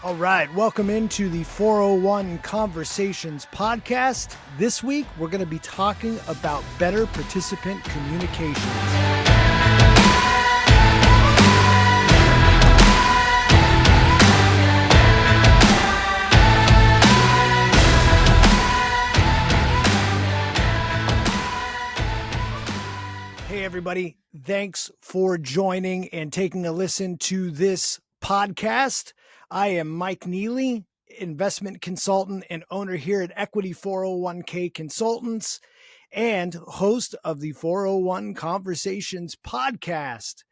All right, welcome into the 401 Conversations podcast. This week, we're going to be talking about better participant communications. Hey, everybody. Thanks for joining and taking a listen to this podcast. I am Mike Neeley, investment consultant and owner here at Equity 401k Consultants and host of the 401 Conversations podcast.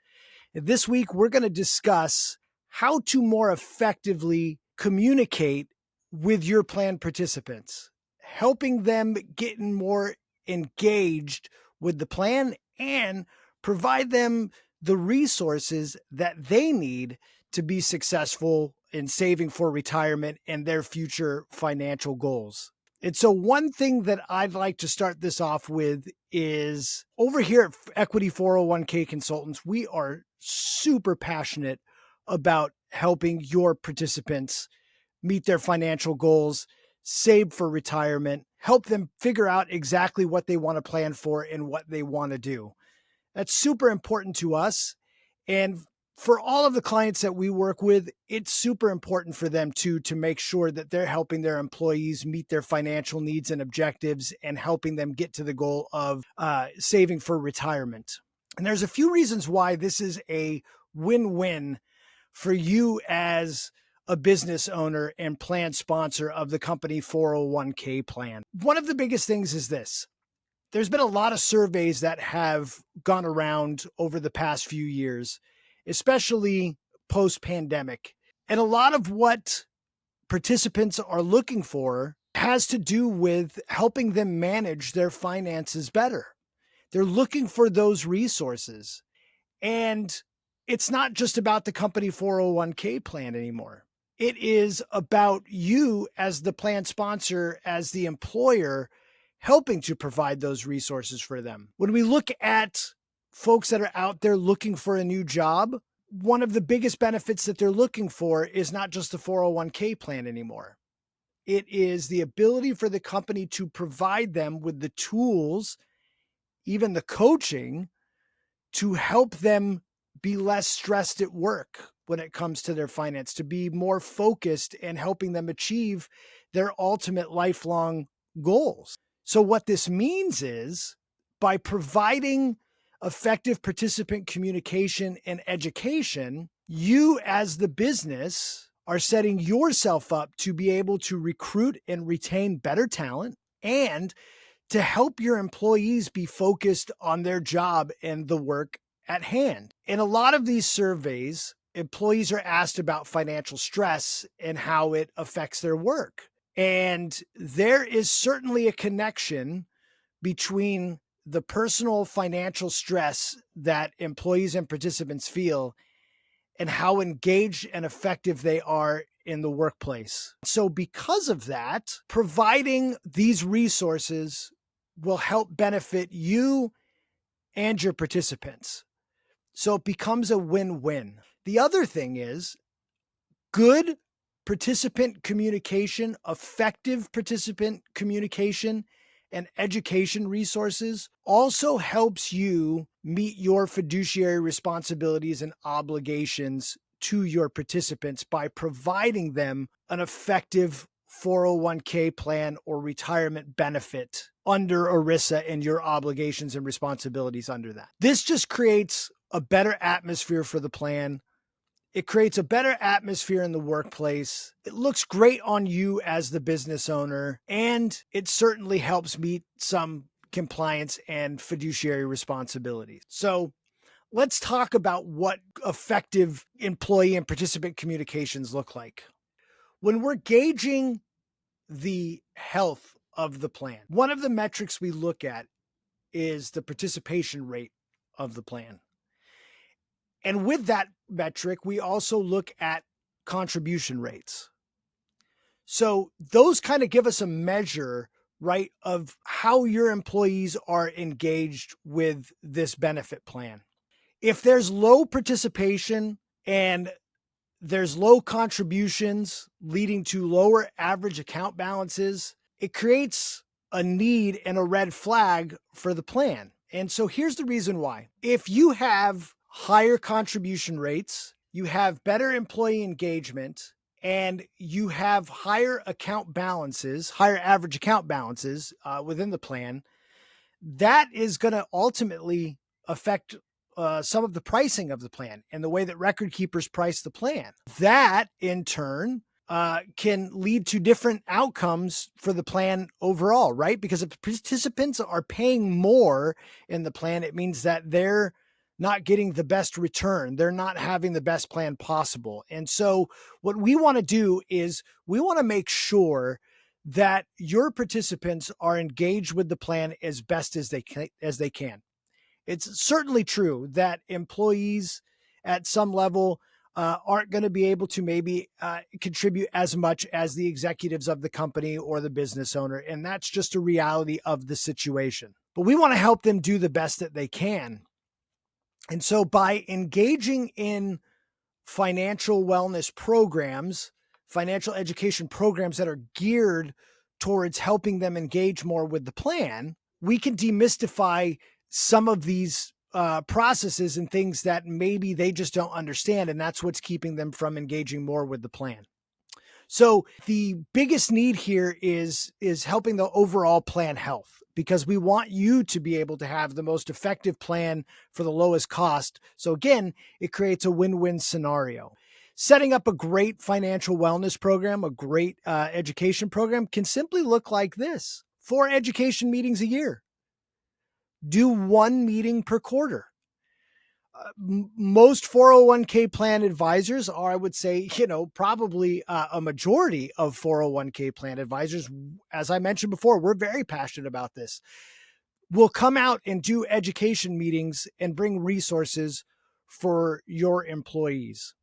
This week, we're going to discuss how to more effectively communicate with your plan participants, helping them get more engaged with the plan and provide them the resources that they need to be successful in saving for retirement and their future financial goals. And so one thing that I'd like to start this off with is over here at Equity 401k Consultants, we are super passionate about helping your participants meet their financial goals, save for retirement, help them figure out exactly what they want to plan for and what they want to do. That's super important to us. And for all of the clients that we work with, it's super important for them too, to make sure that they're helping their employees meet their financial needs and objectives and helping them get to the goal of saving for retirement. And there's a few reasons why this is a win-win for you as a business owner and plan sponsor of the company 401k plan. One of the biggest things is this. There's been a lot of surveys that have gone around over the past few years, especially post-pandemic. And a lot of what participants are looking for has to do with helping them manage their finances better. They're looking for those resources. And it's not just about the company 401k plan anymore. It is about you as the plan sponsor, as the employer, helping to provide those resources for them. When we look at folks that are out there looking for a new job, one of the biggest benefits that they're looking for is not just the 401k plan anymore. It is the ability for the company to provide them with the tools, even the coaching, to help them be less stressed at work when it comes to their finance, to be more focused and helping them achieve their ultimate lifelong goals. So what this means is by providing effective participant communication and education, you as the business are setting yourself up to be able to recruit and retain better talent and to help your employees be focused on their job and the work at hand. In a lot of these surveys, employees are asked about financial stress and how it affects their work. And there is certainly a connection between the personal financial stress that employees and participants feel and how engaged and effective they are in the workplace. So because of that, providing these resources will help benefit you and your participants. So it becomes a win-win. The other thing is good participant communication, effective participant communication, and education resources also helps you meet your fiduciary responsibilities and obligations to your participants by providing them an effective 401k plan or retirement benefit under ERISA and your obligations and responsibilities under that. This just creates a better atmosphere for the plan. It creates a better atmosphere in the workplace. It looks great on you as the business owner, and it certainly helps meet some compliance and fiduciary responsibilities. So let's talk about what effective employee and participant communications look like. When we're gauging the health of the plan, one of the metrics we look at is the participation rate of the plan. And with that metric, we also look at contribution rates. So those kind of give us a measure, right, of how your employees are engaged with this benefit plan. If there's low participation and There's low contributions leading to lower average account balances. It creates a need and a red flag for the plan. And so here's the reason why. If you have higher contribution rates, you have better employee engagement, and you have higher account balances, higher average account balances within the plan, that is going to ultimately affect some of the pricing of the plan and the way that record keepers price the plan. That in turn can lead to different outcomes for the plan overall, right? Because if participants are paying more in the plan, it means that they're not getting the best return. They're not having the best plan possible. And so what we want to do is we want to make sure that your participants are engaged with the plan as best as they can. It's certainly true that employees at some level aren't going to be able to maybe contribute as much as the executives of the company or the business owner. And that's just a reality of the situation. But we want to help them do the best that they can. And so by engaging in financial wellness programs, financial education programs that are geared towards helping them engage more with the plan, we can demystify some of these processes and things that maybe they just don't understand. And that's what's keeping them from engaging more with the plan. So the biggest need here is helping the overall plan health, because we want you to be able to have the most effective plan for the lowest cost. So again, it creates a win-win scenario. Setting up a great financial wellness program, a great education program can simply look like this: 4 education meetings a year. Do 1 meeting per quarter. Most 401k plan advisors are, I would say, probably a majority of 401k plan advisors, as I mentioned before, we're very passionate about this, will come out and do education meetings and bring resources for your employees.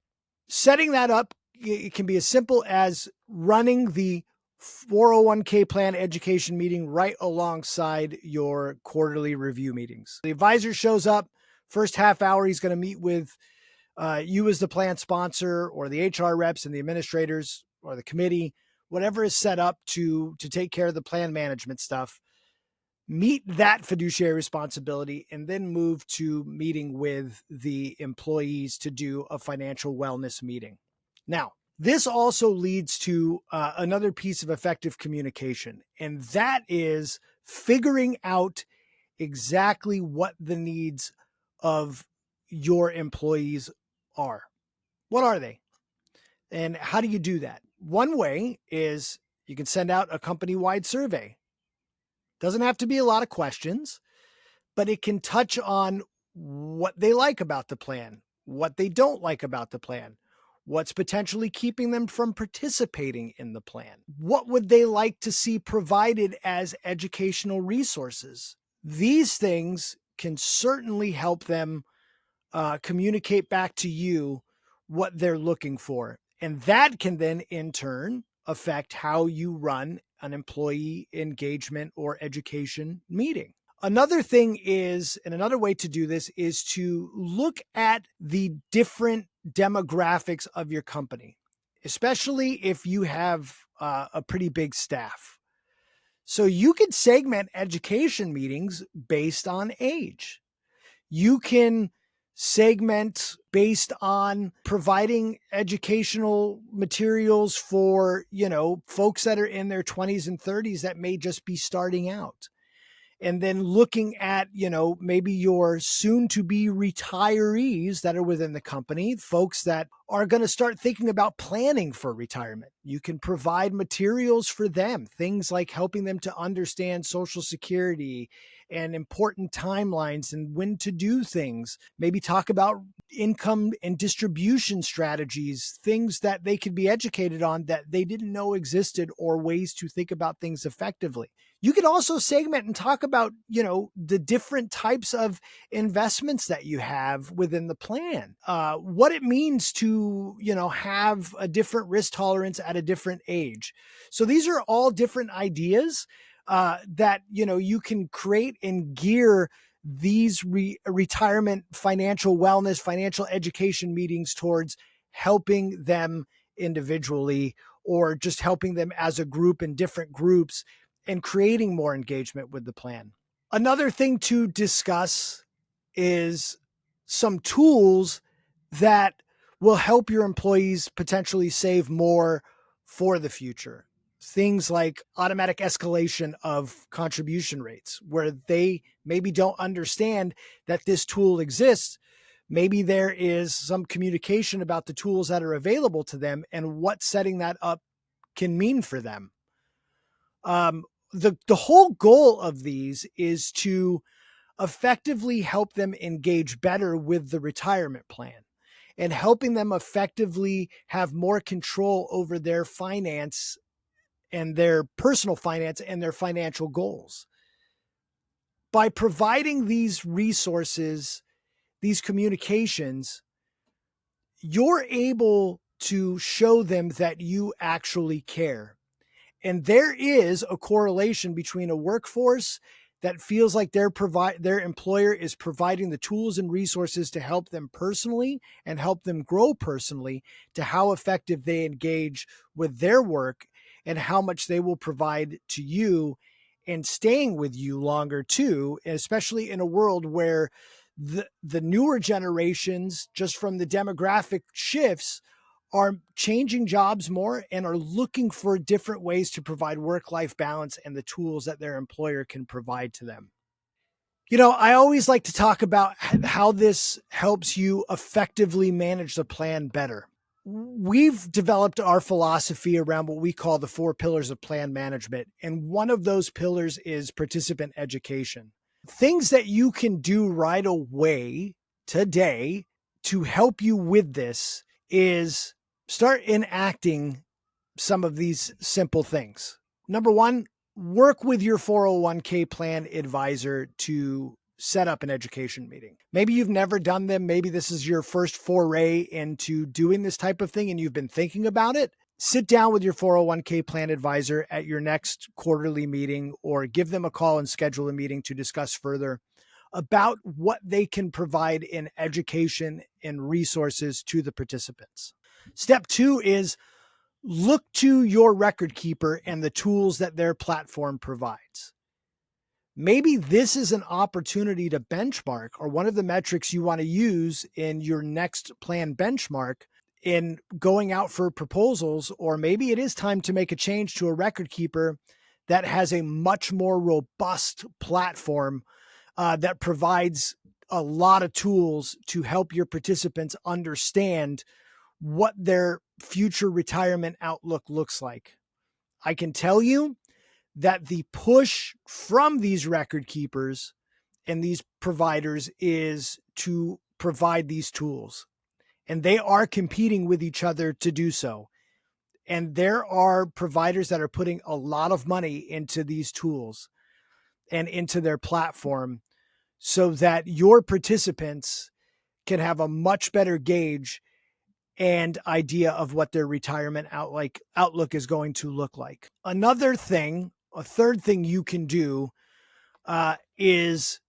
Setting that up, it can be as simple as running the 401k plan education meeting right alongside your quarterly review meetings. The advisor shows up. First half hour, he's going to meet with you as the plan sponsor, or the HR reps and the administrators, or the committee, whatever is set up to take care of the plan management stuff. Meet that fiduciary responsibility, and then move to meeting with the employees to do a financial wellness meeting. Now, this also leads to another piece of effective communication, and that is figuring out exactly what the needs of your employees are. What are they? And how do you do that? One way is you can send out a company-wide survey. Doesn't have to be a lot of questions, but it can touch on what they like about the plan, what they don't like about the plan, what's potentially keeping them from participating in the plan. What would they like to see provided as educational resources? These things can certainly help them communicate back to you what they're looking for. And that can then in turn affect how you run an employee engagement or education meeting. Another thing is, and another way to do this is to look at the different demographics of your company, especially if you have a pretty big staff. So you can segment education meetings based on age. You can segment based on providing educational materials for, folks that are in their 20s and 30s that may just be starting out. And then looking at, maybe your soon to be retirees that are within the company, folks that are going to start thinking about planning for retirement. You can provide materials for them, things like helping them to understand Social Security and important timelines and when to do things. Maybe talk about income and distribution strategies, things that they could be educated on that they didn't know existed, or ways to think about things effectively. You can also segment and talk about, the different types of investments that you have within the plan, what it means to, have a different risk tolerance at a different age. So these are all different ideas that, you can create and gear these retirement financial wellness, financial education meetings towards helping them individually or just helping them as a group in different groups and creating more engagement with the plan. Another thing to discuss is some tools that will help your employees potentially save more for the future. Things like automatic escalation of contribution rates, where they maybe don't understand that this tool exists. Maybe there is some communication about the tools that are available to them and what setting that up can mean for them. The whole goal of these is to effectively help them engage better with the retirement plan and helping them effectively have more control over their finance and their personal finance and their financial goals. By providing these resources, these communications, you're able to show them that you actually care. And there is a correlation between a workforce that feels like their employer is providing the tools and resources to help them personally and help them grow personally, to how effective they engage with their work and how much they will provide to you and staying with you longer too, especially in a world where the newer generations, just from the demographic shifts, are changing jobs more and are looking for different ways to provide work-life balance and the tools that their employer can provide to them. You know, I always like to talk about how this helps you effectively manage the plan better. We've developed our philosophy around what we call the 4 pillars of plan management. And one of those pillars is participant education. Things that you can do right away today to help you with this is start enacting some of these simple things. Number one, work with your 401k plan advisor to set up an education meeting. Maybe you've never done them. Maybe this is your first foray into doing this type of thing and you've been thinking about it. Sit down with your 401k plan advisor at your next quarterly meeting or give them a call and schedule a meeting to discuss further about what they can provide in education and resources to the participants. Step 2 is look to your record keeper and the tools that their platform provides. Maybe this is an opportunity to benchmark, or one of the metrics you want to use in your next plan benchmark in going out for proposals, or maybe it is time to make a change to a record keeper that has a much more robust platform that provides a lot of tools to help your participants understand what their future retirement outlook looks like. I can tell you that the push from these record keepers and these providers is to provide these tools, and they are competing with each other to do so. And there are providers that are putting a lot of money into these tools and into their platform so that your participants can have a much better gauge and idea of what their retirement outlook is going to look like. A third thing you can do is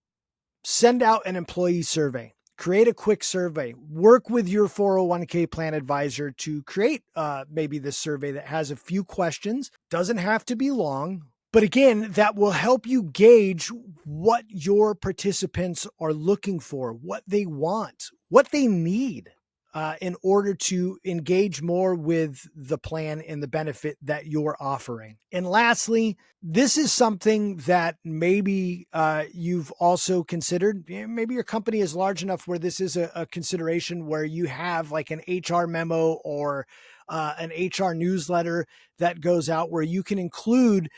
send out an employee survey. Create a quick survey. Work with your 401k plan advisor to create maybe this survey that has a few questions. Doesn't have to be long, but again, that will help you gauge what your participants are looking for, what they want, what they need in order to engage more with the plan and the benefit that you're offering. And lastly, this is something that maybe you've also considered. Maybe your company is large enough where this is a consideration, where you have like an HR memo or an HR newsletter that goes out where you can include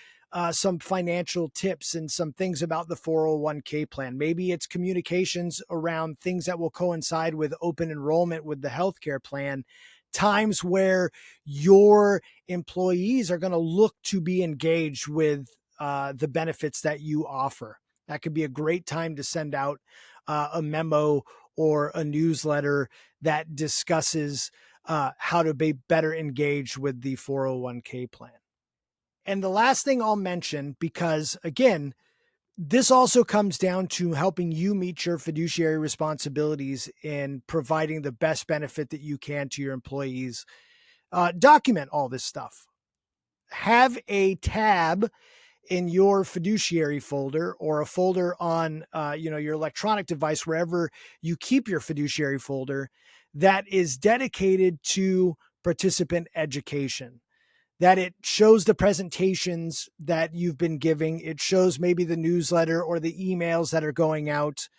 some financial tips and some things about the 401k plan. Maybe it's communications around things that will coincide with open enrollment with the healthcare plan, times where your employees are going to look to be engaged with the benefits that you offer. That could be a great time to send out a memo or a newsletter that discusses how to be better engaged with the 401k plan. And the last thing I'll mention, because again, This also comes down to helping you meet your fiduciary responsibilities in providing the best benefit that you can to your employees. Document all this stuff. Have a tab in your fiduciary folder or a folder on your electronic device, wherever you keep your fiduciary folder, that is dedicated to participant education. That it shows the presentations that you've been giving. It shows maybe the newsletter or the emails that are going out.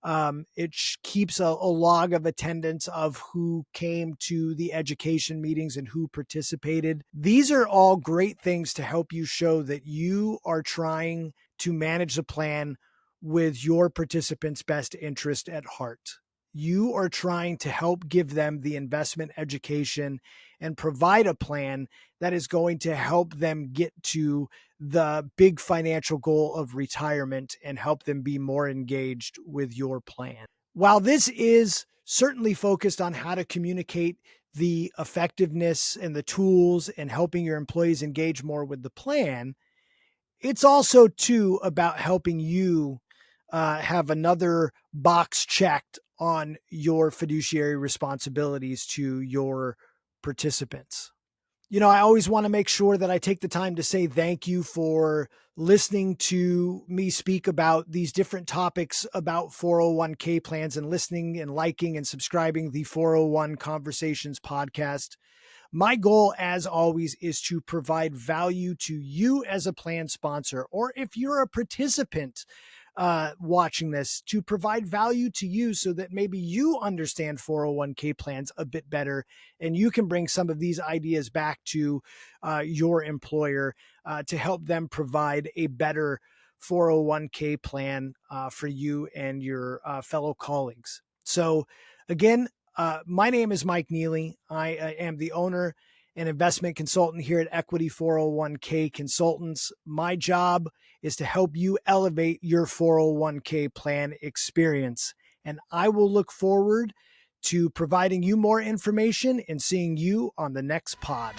It keeps a log of attendance of who came to the education meetings and who participated. These are all great things to help you show that you are trying to manage the plan with your participants' best interest at heart. You are trying to help give them the investment education and provide a plan that is going to help them get to the big financial goal of retirement and help them be more engaged with your plan. While this is certainly focused on how to communicate the effectiveness and the tools and helping your employees engage more with the plan, it's also too about helping you have another box checked on your fiduciary responsibilities to your participants. I always want to make sure that I take the time to say thank you for listening to me speak about these different topics about 401k plans and listening and liking and subscribing the 401 Conversations podcast. My goal, as always, is to provide value to you as a plan sponsor, or if you're a participant watching this, to provide value to you so that maybe you understand 401k plans a bit better and you can bring some of these ideas back to your employer to help them provide a better 401k plan for you and your fellow colleagues. So again, my name is Mike Neeley. I am the owner and investment consultant here at Equity 401k Consultants. My job is to help you elevate your 401k plan experience. And I will look forward to providing you more information and seeing you on the next pod.